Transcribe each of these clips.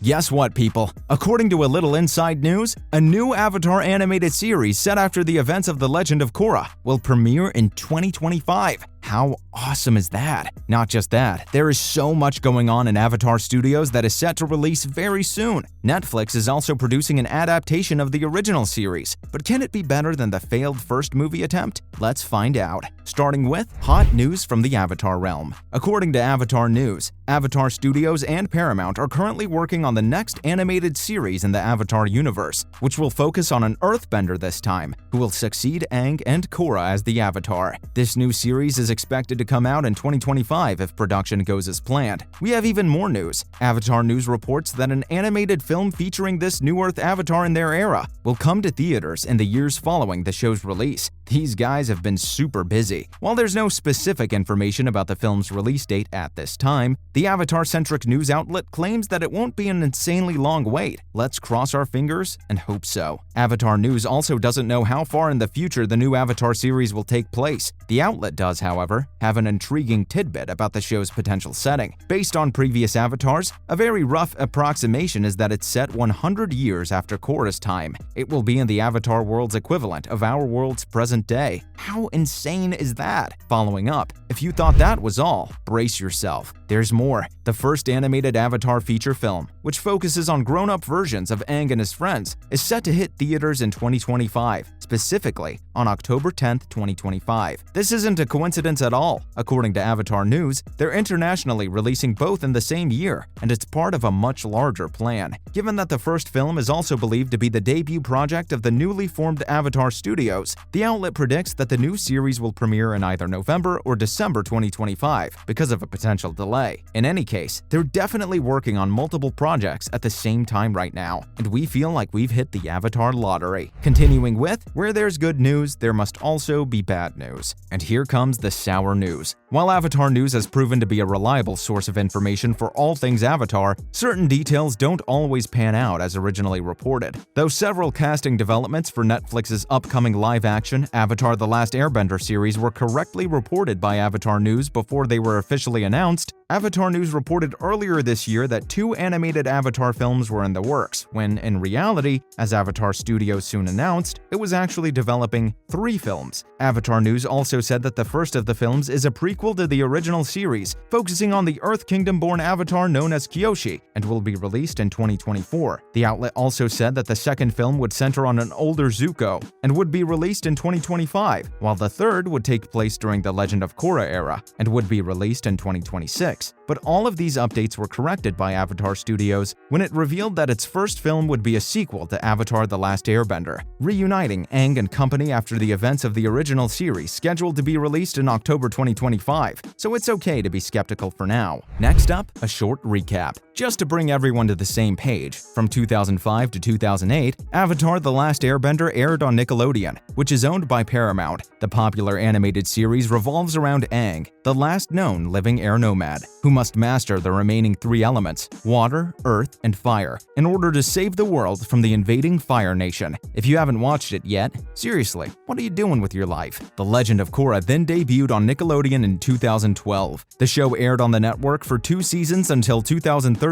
Guess what, people? According to a little inside news, a new Avatar animated series set after the events of The Legend of Korra will premiere in 2025. How awesome is that? Not just that, there is so much going on in Avatar Studios that is set to release very soon. Netflix is also producing an adaptation of the original series, but can it be better than the failed first movie attempt? Let's find out. Starting with hot news from the Avatar realm. According to Avatar News, Avatar Studios and Paramount are currently working on the next animated series in the Avatar universe, which will focus on an earthbender this time, who will succeed Aang and Korra as the Avatar. This new series is expected to come out in 2025 if production goes as planned. We have even more news. Avatar News reports that an animated film featuring this New Earth Avatar in their era will come to theaters in the years following the show's release. These guys have been super busy. While there's no specific information about the film's release date at this time, the Avatar-centric news outlet claims that it won't be an insanely long wait. Let's cross our fingers and hope so. Avatar News also doesn't know how far in the future the new Avatar series will take place. The outlet does, however, have an intriguing tidbit about the show's potential setting. Based on previous Avatars, a very rough approximation is that it's set 100 years after Korra's time. It will be in the Avatar world's equivalent of our world's present day. How insane is that? Following up, if you thought that was all, brace yourself. There's more. The first animated Avatar feature film, which focuses on grown-up versions of Aang and his friends, is set to hit theaters in 2025, specifically on October 10, 2025. This isn't a coincidence at all. According to Avatar News, they're internationally releasing both in the same year, and it's part of a much larger plan. Given that the first film is also believed to be the debut project of the newly formed Avatar Studios, the outlet predicts that the new series will premiere in either November or December 2025 because of a potential delay. In any case, they're definitely working on multiple projects at the same time right now, and we feel like we've hit the Avatar lottery. Continuing with, where there's good news, there must also be bad news. And here comes the sour news. While Avatar News has proven to be a reliable source of information for all things Avatar, certain details don't always pan out as originally reported. Though several casting developments for Netflix's upcoming live-action Avatar: The Last Airbender series were correctly reported by Avatar News before they were officially announced, Avatar News reported earlier this year that 2 animated Avatar films were in the works, when in reality, as Avatar Studios soon announced, it was actually developing 3 films. Avatar News also said that the first of the films is a prequel to the original series, focusing on the Earth Kingdom-born Avatar known as Kyoshi, and will be released in 2024. The outlet also said that the second film would center on an older Zuko, and would be released in 2025, while the third would take place during the Legend of Korra era, and would be released in 2026. But all of these updates were corrected by Avatar Studios when it revealed that its first film would be a sequel to Avatar: The Last Airbender, reuniting Aang and company after the events of the original series scheduled to be released in October 2025, so it's okay to be skeptical for now. Next up, a short recap. Just to bring everyone to the same page, from 2005 to 2008, Avatar: The Last Airbender aired on Nickelodeon, which is owned by Paramount. The popular animated series revolves around Aang, the last known living air nomad, who must master the remaining 3 elements, water, earth, and fire, in order to save the world from the invading Fire Nation. If you haven't watched it yet, seriously, what are you doing with your life? The Legend of Korra then debuted on Nickelodeon in 2012. The show aired on the network for 2 seasons until 2013.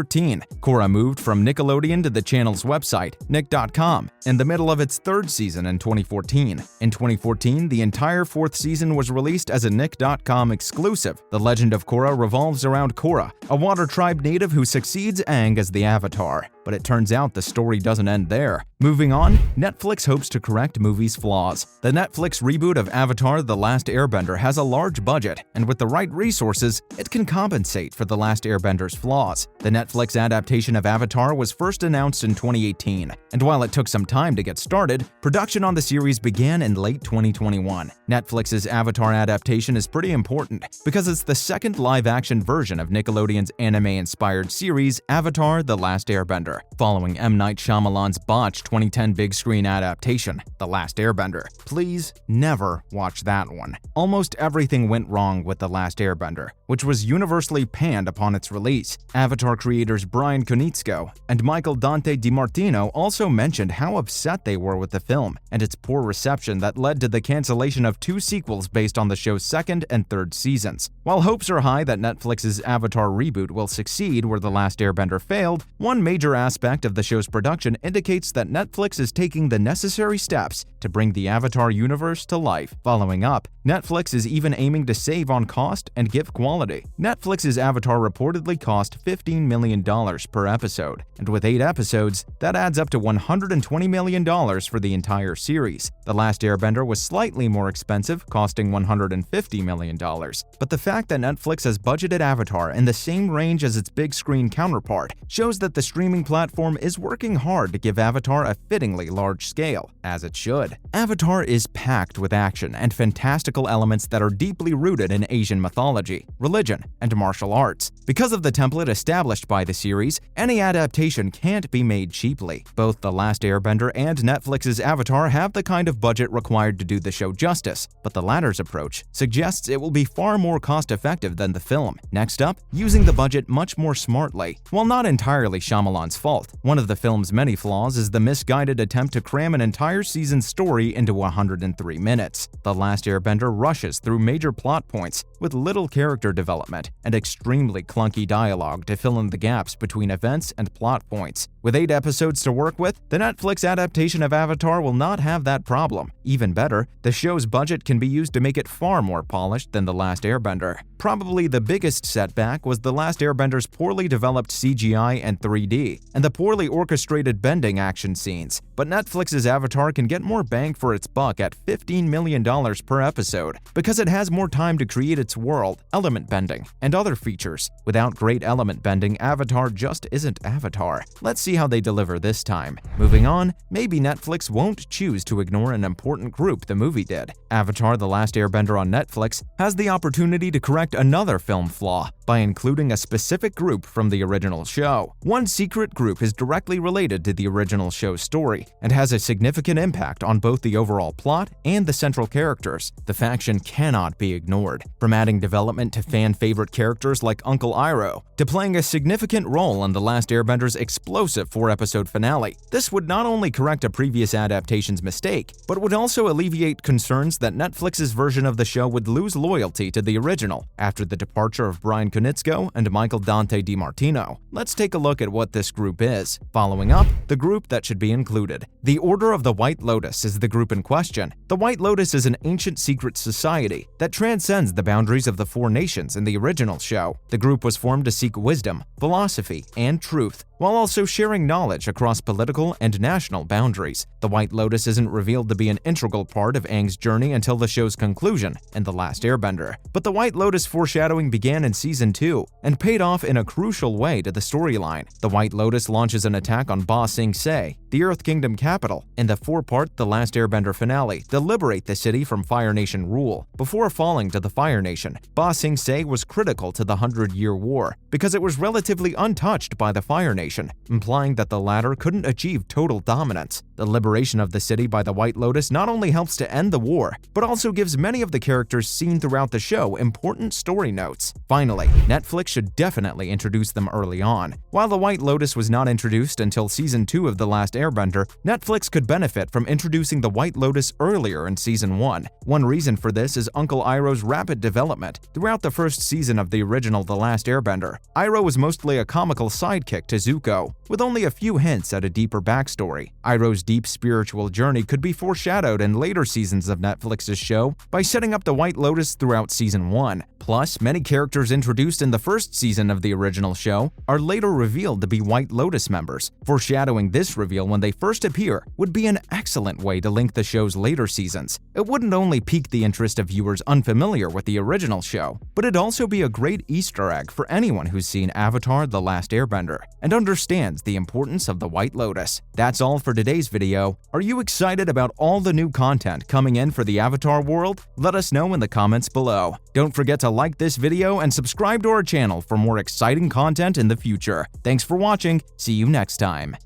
Korra moved from Nickelodeon to the channel's website, nick.com, in the middle of its 3rd season in 2014. In 2014, the entire 4th season was released as a nick.com exclusive. The Legend of Korra revolves around Korra, a water tribe native who succeeds Aang as the Avatar. But it turns out the story doesn't end there. Moving on, Netflix hopes to correct movie's flaws. The Netflix reboot of Avatar: The Last Airbender has a large budget, and with the right resources, it can compensate for The Last Airbender's flaws. The Netflix adaptation of Avatar was first announced in 2018, and while it took some time to get started, production on the series began in late 2021. Netflix's Avatar adaptation is pretty important because it's the second live-action version of Nickelodeon's anime-inspired series Avatar: The Last Airbender, following M. Night Shyamalan's botched 2010 big screen adaptation, The Last Airbender. Please never watch that one. Almost everything went wrong with The Last Airbender, which was universally panned upon its release. Avatar creators Brian Konietzko and Michael Dante DiMartino also mentioned how upset they were with the film and its poor reception that led to the cancellation of 2 sequels based on the show's second and third seasons. While hopes are high that Netflix's Avatar reboot will succeed where The Last Airbender failed, one major aspect of the show's production indicates that Netflix is taking the necessary steps to bring the Avatar universe to life. Following up, Netflix is even aiming to save on cost and give quality. Netflix's Avatar reportedly cost $15 million per episode, and with 8 episodes, that adds up to $120 million for the entire series. The Last Airbender was slightly more expensive, costing $150 million. But the fact that Netflix has budgeted Avatar in the same range as its big screen counterpart shows that the streaming platform is working hard to give Avatar a fittingly large scale, as it should. Avatar is packed with action and fantastical elements that are deeply rooted in Asian mythology, religion, and martial arts. Because of the template established by the series, any adaptation can't be made cheaply. Both The Last Airbender and Netflix's Avatar have the kind of budget required to do the show justice, but the latter's approach suggests it will be far more cost-effective than the film. Next up, using the budget much more smartly. While not entirely Shyamalan's fault, one of the film's many flaws is the misguided attempt to cram an entire season's story into 103 minutes. The Last Airbender rushes through major plot points with little character development and extremely clunky dialogue to fill in the gaps between events and plot points. With 8 episodes to work with, the Netflix adaptation of Avatar will not have that problem. Even better, the show's budget can be used to make it far more polished than The Last Airbender. Probably the biggest setback was The Last Airbender's poorly developed CGI and 3D, and the poorly orchestrated bending action scenes. But Netflix's Avatar can get more bang for its buck at $15 million per episode, because it has more time to create its world, element bending, and other features. Without great element bending, Avatar just isn't Avatar. Let's see how they deliver this time. Moving on, maybe Netflix won't choose to ignore an important group the movie did. Avatar: The Last Airbender on Netflix has the opportunity to correct another film flaw by including a specific group from the original show. One secret group is directly related to the original show's story and has a significant impact on both the overall plot and the central characters. The faction cannot be ignored. From adding development to fan-favorite characters like Uncle Iroh, to playing a significant role in The Last Airbender's explosive 4-episode finale. This would not only correct a previous adaptation's mistake, but would also alleviate concerns that Netflix's version of the show would lose loyalty to the original after the departure of Brian Konietzko and Michael Dante DiMartino. Let's take a look at what this group is. Following up, the group that should be included. The Order of the White Lotus is the group in question. The White Lotus is an ancient secret society that transcends the boundaries of the 4 nations in the original show. The group was formed to seek wisdom, philosophy, and truth, while also sharing knowledge across political and national boundaries. The White Lotus isn't revealed to be an integral part of Aang's journey until the show's conclusion in The Last Airbender. But the White Lotus foreshadowing began in Season 2 and paid off in a crucial way to the storyline. The White Lotus launches an attack on Ba Sing Se, the Earth Kingdom capital, in the 4-part The Last Airbender finale to liberate the city from Fire Nation rule. Before falling to the Fire Nation, Ba Sing Se was critical to the 100-Year War because it was relatively untouched by the Fire Nation, implying that the latter couldn't achieve total dominance. The liberation of the city by the White Lotus not only helps to end the war, but also gives many of the characters seen throughout the show important story notes. Finally, Netflix should definitely introduce them early on. While the White Lotus was not introduced until Season 2 of The Last Airbender, Netflix could benefit from introducing the White Lotus earlier in Season 1. One reason for this is Uncle Iroh's rapid development. Throughout the first season of the original The Last Airbender, Iroh was mostly a comical sidekick to Zuko, with only a few hints at a deeper backstory. Iroh's deep spiritual journey could be foreshadowed in later seasons of Netflix's show by setting up the White Lotus throughout Season 1. Plus, many characters introduced in the first season of the original show are later revealed to be White Lotus members. Foreshadowing this reveal when they first appear would be an excellent way to link the show's later seasons. It wouldn't only pique the interest of viewers unfamiliar with the original show, but it'd also be a great Easter egg for anyone who's seen Avatar: The Last Airbender and understands the importance of the White Lotus. That's all for today's video. Are you excited about all the new content coming in for the Avatar world? Let us know in the comments below. Don't forget to like this video and subscribe to our channel for more exciting content in the future. Thanks for watching. See you next time.